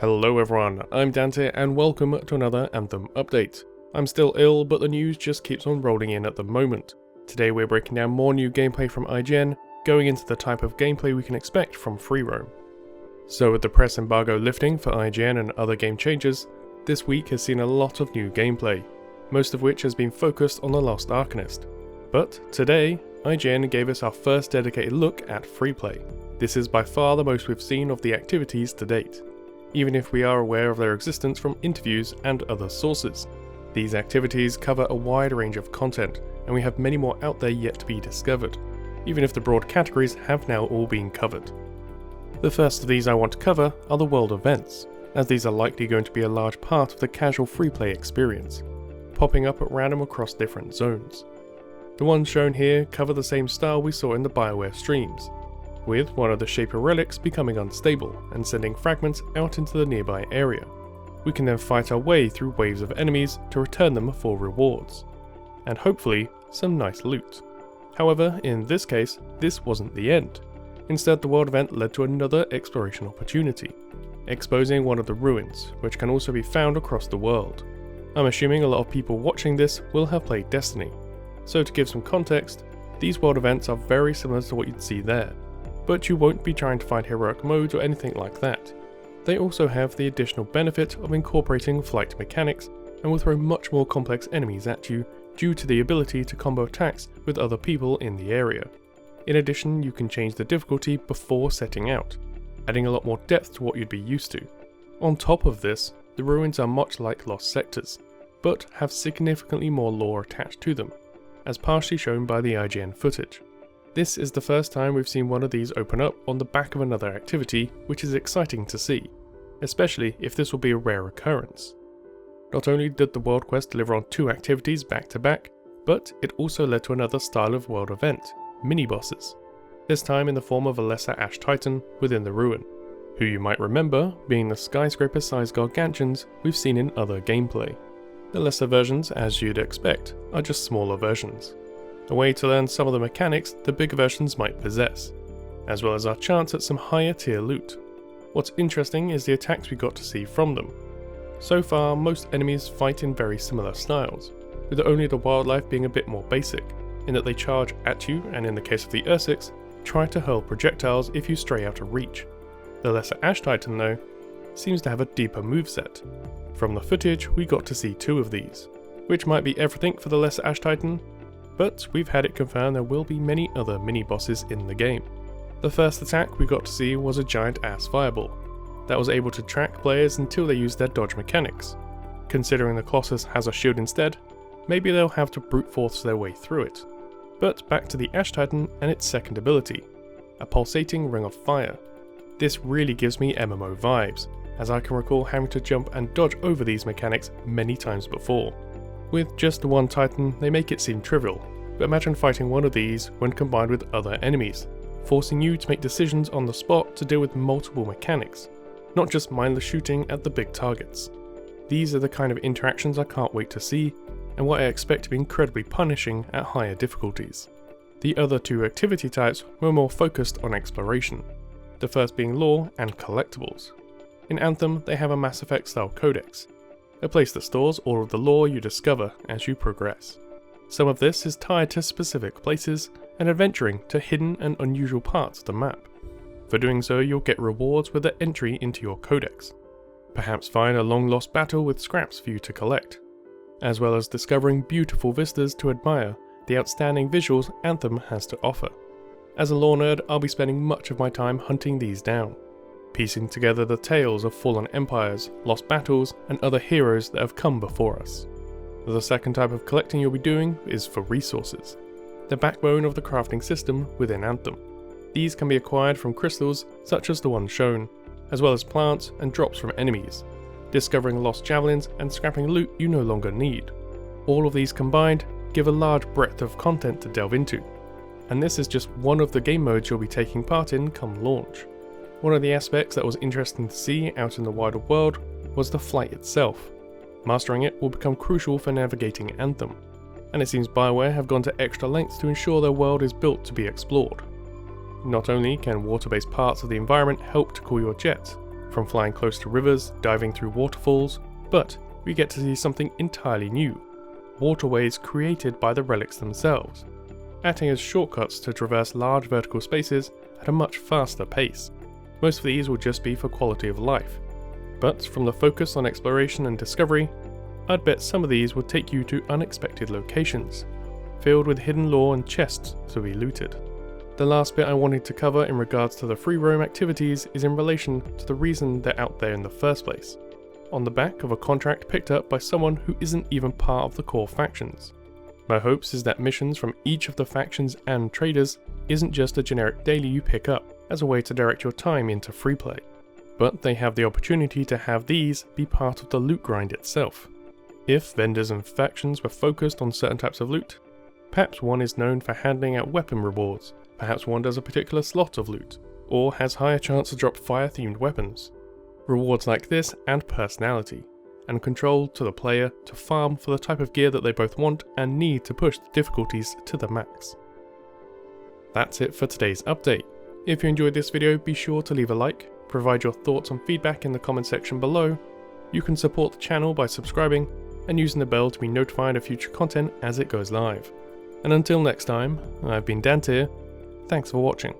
Hello everyone, I'm Dante and welcome to another Anthem update. I'm still ill, but the news just keeps on rolling in at the moment. Today we're breaking down more new gameplay from IGN, going into the type of gameplay we can expect from free roam. So with the press embargo lifting for IGN and other game changes, this week has seen a lot of new gameplay, most of which has been focused on the Lost Arcanist. But today, IGN gave us our first dedicated look at Freeplay. This is by far the most we've seen of the activities to date, even if we are aware of their existence from interviews and other sources. These activities cover a wide range of content, and we have many more out there yet to be discovered, even if the broad categories have now all been covered. The first of these I want to cover are the world events, as these are likely going to be a large part of the casual Freeplay experience, popping up at random across different zones. The ones shown here cover the same style we saw in the Bioware streams, with one of the Shaper relics becoming unstable and sending fragments out into the nearby area. We can then fight our way through waves of enemies to return them for rewards, and hopefully some nice loot. However, in this case, this wasn't the end. Instead, the world event led to another exploration opportunity, exposing one of the ruins, which can also be found across the world. I'm assuming a lot of people watching this will have played Destiny, so to give some context, these world events are very similar to what you'd see there, but you won't be trying to find heroic modes or anything like that. They also have the additional benefit of incorporating flight mechanics and will throw much more complex enemies at you due to the ability to combo attacks with other people in the area. In addition, you can change the difficulty before setting out, adding a lot more depth to what you'd be used to. On top of this, the ruins are much like Lost Sectors, but have significantly more lore attached to them, as partially shown by the IGN footage. This is the first time we've seen one of these open up on the back of another activity, which is exciting to see, especially if this will be a rare occurrence. Not only did the World Quest deliver on 2 activities back to back, but it also led to another style of world event, mini-bosses, this time in the form of a lesser Ash Titan within the ruin, who you might remember being the skyscraper-sized gargantuans we've seen in other gameplay. The lesser versions, as you'd expect, are just smaller versions, a way to learn some of the mechanics the bigger versions might possess, as well as our chance at some higher tier loot. What's interesting is the attacks we got to see from them. So far, most enemies fight in very similar styles, with only the wildlife being a bit more basic, in that they charge at you and in the case of the Ursics, try to hurl projectiles if you stray out of reach. The lesser Ash Titan though, seems to have a deeper moveset. From the footage we got to see 2 of these, which might be everything for the lesser Ash Titan, but we've had it confirmed there will be many other mini-bosses in the game. The first attack we got to see was a giant ass fireball, that was able to track players until they used their dodge mechanics. Considering the Colossus has a shield instead, maybe they'll have to brute force their way through it. But back to the Ash Titan and its second ability, a pulsating ring of fire. This really gives me MMO vibes, as I can recall having to jump and dodge over these mechanics many times before. With just the one Titan, they make it seem trivial, but imagine fighting one of these when combined with other enemies, forcing you to make decisions on the spot to deal with multiple mechanics, not just mindless shooting at the big targets. These are the kind of interactions I can't wait to see, and what I expect to be incredibly punishing at higher difficulties. The other 2 activity types were more focused on exploration, the first being lore and collectibles. In Anthem, they have a Mass Effect style codex, a place that stores all of the lore you discover as you progress. Some of this is tied to specific places and adventuring to hidden and unusual parts of the map. For doing so, you'll get rewards with the entry into your codex. Perhaps find a long lost battle with scraps for you to collect, as well as discovering beautiful vistas to admire the outstanding visuals Anthem has to offer. As a lore nerd, I'll be spending much of my time hunting these down, piecing together the tales of fallen empires, lost battles, and other heroes that have come before us. The second type of collecting you'll be doing is for resources, the backbone of the crafting system within Anthem. These can be acquired from crystals such as the one shown, as well as plants and drops from enemies, discovering lost javelins and scrapping loot you no longer need. All of these combined give a large breadth of content to delve into, and this is just one of the game modes you'll be taking part in come launch. One of the aspects that was interesting to see out in the wider world was the flight itself. Mastering it will become crucial for navigating Anthem, and it seems Bioware have gone to extra lengths to ensure their world is built to be explored. Not only can water-based parts of the environment help to cool your jets, from flying close to rivers, diving through waterfalls, but we get to see something entirely new: waterways created by the relics themselves, acting as shortcuts to traverse large vertical spaces at a much faster pace. Most of these will just be for quality of life, but from the focus on exploration and discovery, I'd bet some of these will take you to unexpected locations, filled with hidden lore and chests to be looted. The last bit I wanted to cover in regards to the free roam activities is in relation to the reason they're out there in the first place, on the back of a contract picked up by someone who isn't even part of the core factions. My hopes is that missions from each of the factions and traders isn't just a generic daily you pick up as a way to direct your time into Freeplay, but they have the opportunity to have these be part of the loot grind itself. If vendors and factions were focused on certain types of loot, perhaps one is known for handing out weapon rewards, perhaps one does a particular slot of loot, or has higher chance to drop fire-themed weapons. Rewards like this add personality and control to the player to farm for the type of gear that they both want and need to push the difficulties to the max. That's it for today's update. If you enjoyed this video, be sure to leave a like, provide your thoughts and feedback in the comment section below. You can support the channel by subscribing and using the bell to be notified of future content as it goes live. And until next time, I've been Dante, thanks for watching.